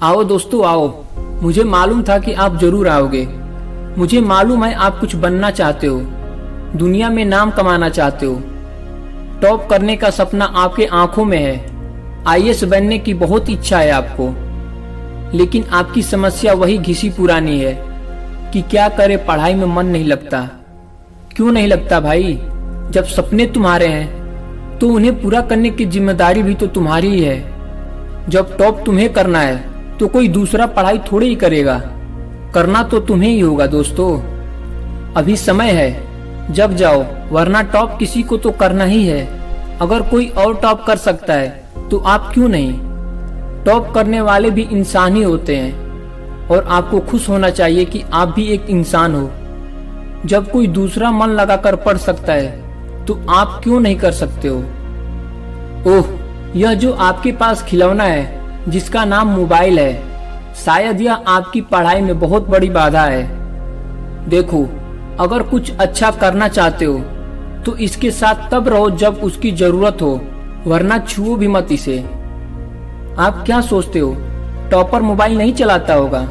आओ दोस्तों आओ। मुझे मालूम था कि आप जरूर आओगे। मुझे मालूम है आप कुछ बनना चाहते हो, दुनिया में नाम कमाना चाहते हो। टॉप करने का सपना आपके आंखों में है। आईएएस बनने की बहुत इच्छा है आपको, लेकिन आपकी समस्या वही घिसी पुरानी है कि क्या करे, पढ़ाई में मन नहीं लगता। क्यों नहीं लगता भाई? जब सपने तुम्हारे हैं तो उन्हें पूरा करने की जिम्मेदारी भी तो तुम्हारी ही है। जब टॉप तुम्हें करना है तो कोई दूसरा पढ़ाई थोड़ी ही करेगा, करना तो तुम्हें ही होगा दोस्तों। अभी समय है, जग जाओ, वरना टॉप किसी को तो करना ही है। अगर कोई और टॉप कर सकता है तो आप क्यों नहीं? टॉप करने वाले भी इंसान ही होते हैं और आपको खुश होना चाहिए कि आप भी एक इंसान हो। जब कोई दूसरा मन लगाकर पढ़ सकता है तो आप क्यों नहीं कर सकते हो? ओह, यह जो आपके पास खिलौना है जिसका नाम मोबाइल है, शायद यह आपकी पढ़ाई में बहुत बड़ी बाधा है। देखो, अगर कुछ अच्छा करना चाहते हो तो इसके साथ तब रहो जब उसकी जरूरत हो, वरना छुओ भी मत इसे। आप क्या सोचते हो टॉपर मोबाइल नहीं चलाता होगा?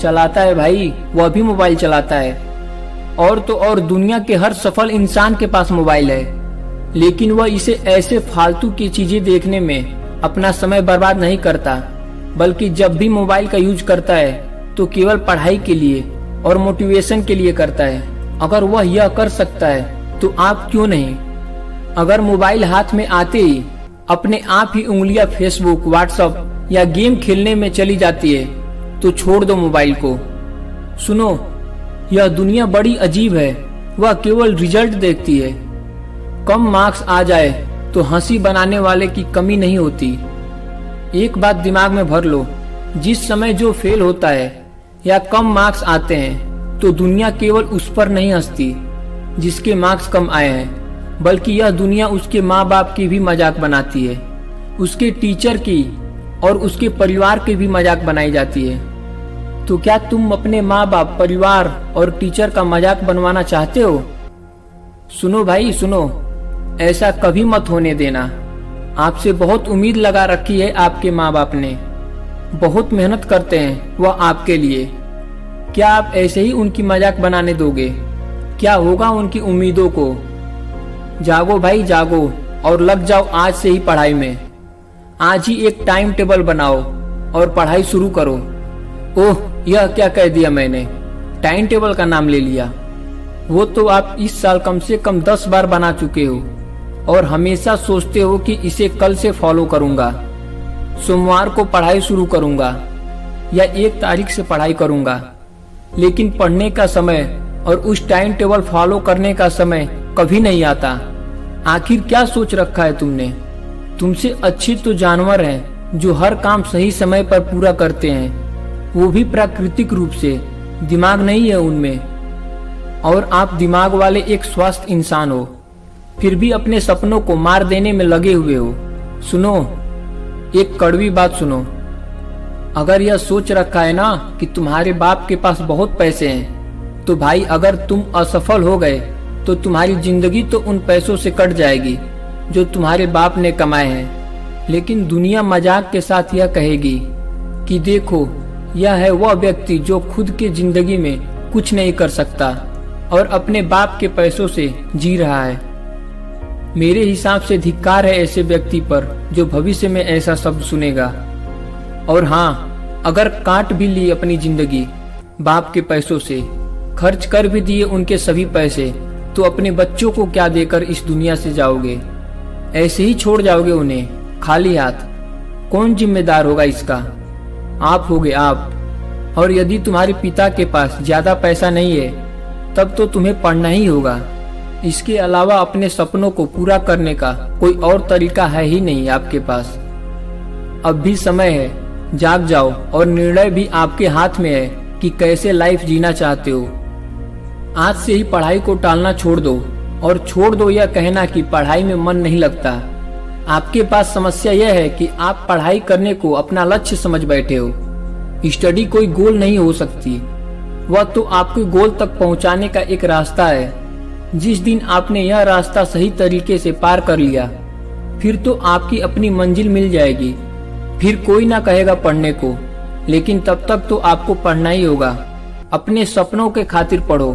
चलाता है भाई, वह भी मोबाइल चलाता है। और तो और दुनिया के हर सफल इंसान के पास मोबाइल है, लेकिन वह इसे ऐसे फालतू की चीजें देखने में अपना समय बर्बाद नहीं करता, बल्कि जब भी मोबाइल का यूज करता है तो केवल पढ़ाई के लिए और मोटिवेशन के लिए करता है। अगर वह यह कर सकता है तो आप क्यों नहीं? अगर मोबाइल हाथ में आते ही अपने आप ही उंगलियां फेसबुक, व्हाट्सएप या गेम खेलने में चली जाती है तो छोड़ दो मोबाइल को। सुनो, यह दुनिया बड़ी अजीब है, वह केवल रिजल्ट देखती है। कम मार्क्स आ जाए तो हंसी बनाने वाले की कमी नहीं होती। एक बात दिमाग में भर लो, जिस समय जो फेल होता है या कम मार्क्स आते हैं तो दुनिया केवल उस पर नहीं हंसती जिसके मार्क्स कम आए हैं, बल्कि यह दुनिया उसके माँ बाप की भी मजाक बनाती है, उसके टीचर की और उसके परिवार की भी मजाक बनाई जाती है। तो क्या तुम अपने माँ बाप, परिवार और टीचर का मजाक बनवाना चाहते हो? सुनो भाई सुनो, ऐसा कभी मत होने देना। आपसे बहुत उम्मीद लगा रखी है आपके माँ बाप ने, बहुत मेहनत करते हैं वह आपके लिए। क्या आप ऐसे ही उनकी मजाक बनाने दोगे? क्या होगा उनकी उम्मीदों को? जागो भाई जागो और लग जाओ आज से ही पढ़ाई में। आज ही एक टाइम टेबल बनाओ और पढ़ाई शुरू करो। ओह, यह क्या कह दिया मैंने, टाइम टेबल का नाम ले लिया। वो तो आप इस साल कम से कम 10 बार बना चुके हो और हमेशा सोचते हो कि इसे कल से फॉलो करूंगा, सोमवार को पढ़ाई शुरू करूंगा या 1 तारीख से पढ़ाई करूंगा। लेकिन पढ़ने का समय और उस टाइम टेबल फॉलो करने का समय कभी नहीं आता। आखिर क्या सोच रखा है तुमने? तुमसे अच्छे तो जानवर हैं जो हर काम सही समय पर पूरा करते हैं, वो भी प्राकृतिक रूप से। दिमाग नहीं है उनमें, और आप दिमाग वाले एक स्वस्थ इंसान हो, फिर भी अपने सपनों को मार देने में लगे हुए हो। सुनो, एक कड़वी बात सुनो। अगर यह सोच रखा है ना कि तुम्हारे बाप के पास बहुत पैसे हैं, तो भाई अगर तुम असफल हो गए तो तुम्हारी जिंदगी तो उन पैसों से कट जाएगी जो तुम्हारे बाप ने कमाए हैं। लेकिन दुनिया मजाक के साथ यह कहेगी कि देखो, यह है वह व्यक्ति जो खुद के जिंदगी में कुछ नहीं कर सकता और अपने बाप के पैसों से जी रहा है। मेरे हिसाब से धिक्कार है ऐसे व्यक्ति पर जो भविष्य में ऐसा शब्द सुनेगा। और हाँ, अगर काट भी ली अपनी जिंदगी बाप के पैसों से, खर्च कर भी दिए उनके सभी पैसे, तो अपने बच्चों को क्या देकर इस दुनिया से जाओगे? ऐसे ही छोड़ जाओगे उन्हें खाली हाथ? कौन जिम्मेदार होगा इसका? आप होगे आप। और यदि तुम्हारे पिता के पास ज्यादा पैसा नहीं है तब तो तुम्हें पढ़ना ही होगा। इसके अलावा अपने सपनों को पूरा करने का कोई और तरीका है ही नहीं आपके पास। अब भी समय है, जाग जाओ, और निर्णय भी आपके हाथ में है कि कैसे लाइफ जीना चाहते हो। आज से ही पढ़ाई को टालना छोड़ दो, और छोड़ दो यह कहना कि पढ़ाई में मन नहीं लगता। आपके पास समस्या यह है कि आप पढ़ाई करने को अपना लक्ष्य समझ बैठे हो। स्टडी कोई गोल नहीं हो सकती, वह तो आपके गोल तक पहुंचाने का एक रास्ता है। जिस दिन आपने यह रास्ता सही तरीके से पार कर लिया, फिर तो आपकी अपनी मंजिल मिल जाएगी। फिर कोई ना कहेगा पढ़ने को, लेकिन तब तक तो आपको पढ़ना ही होगा। अपने सपनों के खातिर पढ़ो,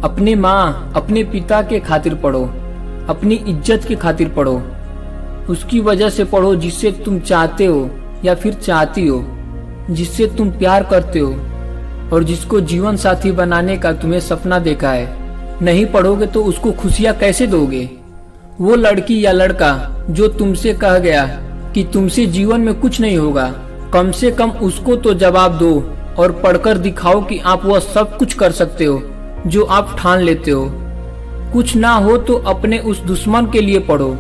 अपने माँ अपने पिता के खातिर पढ़ो, अपनी इज्जत के खातिर पढ़ो। उसकी वजह से पढ़ो जिससे तुम चाहते हो या फिर चाहती हो, जिससे तुम प्यार करते हो और जिसको जीवन साथी बनाने का तुम्हें सपना देखा है। नहीं पढ़ोगे तो उसको खुशियां कैसे दोगे? वो लड़की या लड़का जो तुमसे कह गया कि तुमसे जीवन में कुछ नहीं होगा, कम से कम उसको तो जवाब दो और पढ़कर दिखाओ कि आप वह सब कुछ कर सकते हो जो आप ठान लेते हो। कुछ ना हो तो अपने उस दुश्मन के लिए पढ़ो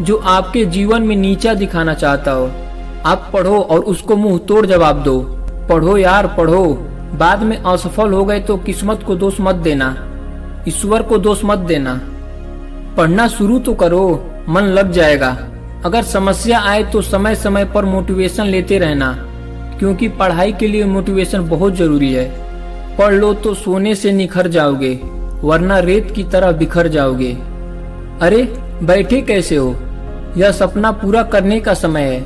जो आपके जीवन में नीचा दिखाना चाहता हो। आप पढ़ो और उसको मुंह तोड़ जवाब दो। पढ़ो यार पढ़ो। बाद में असफल हो गए तो किस्मत को दोष मत देना, ईश्वर को दोष मत देना। पढ़ना शुरू तो करो, मन लग जाएगा। अगर समस्या आए तो समय समय पर मोटिवेशन लेते रहना, क्योंकि पढ़ाई के लिए मोटिवेशन बहुत जरूरी है। पढ़ लो तो सोने से निखर जाओगे, वरना रेत की तरह बिखर जाओगे। अरे बैठे कैसे हो? यह सपना पूरा करने का समय है।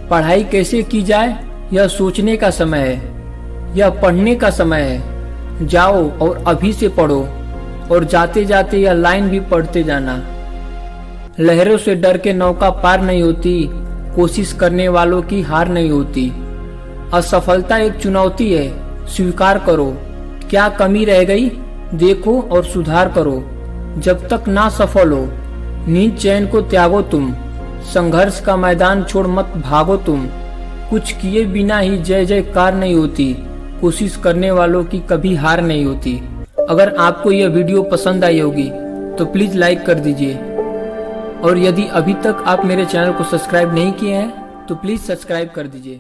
पढ़ाई कैसे की जाए यह सोचने का समय है, यह पढ़ने का समय है। जाओ और अभी से पढ़ो और जाते जाते यह लाइन भी पढ़ते जाना। लहरों से डर के नौका पार नहीं होती, कोशिश करने वालों की हार नहीं होती। असफलता एक चुनौती है, स्वीकार करो। क्या कमी रह गई देखो और सुधार करो। जब तक ना सफल हो, नींद चैन को त्यागो तुम। संघर्ष का मैदान छोड़ मत भागो तुम। कुछ किए बिना ही जय जयकार नहीं होती, कोशिश करने वालों की कभी हार नहीं होती। अगर आपको यह वीडियो पसंद आई होगी तो प्लीज लाइक कर दीजिए, और यदि अभी तक आप मेरे चैनल को सब्सक्राइब नहीं किए हैं तो प्लीज सब्सक्राइब कर दीजिए।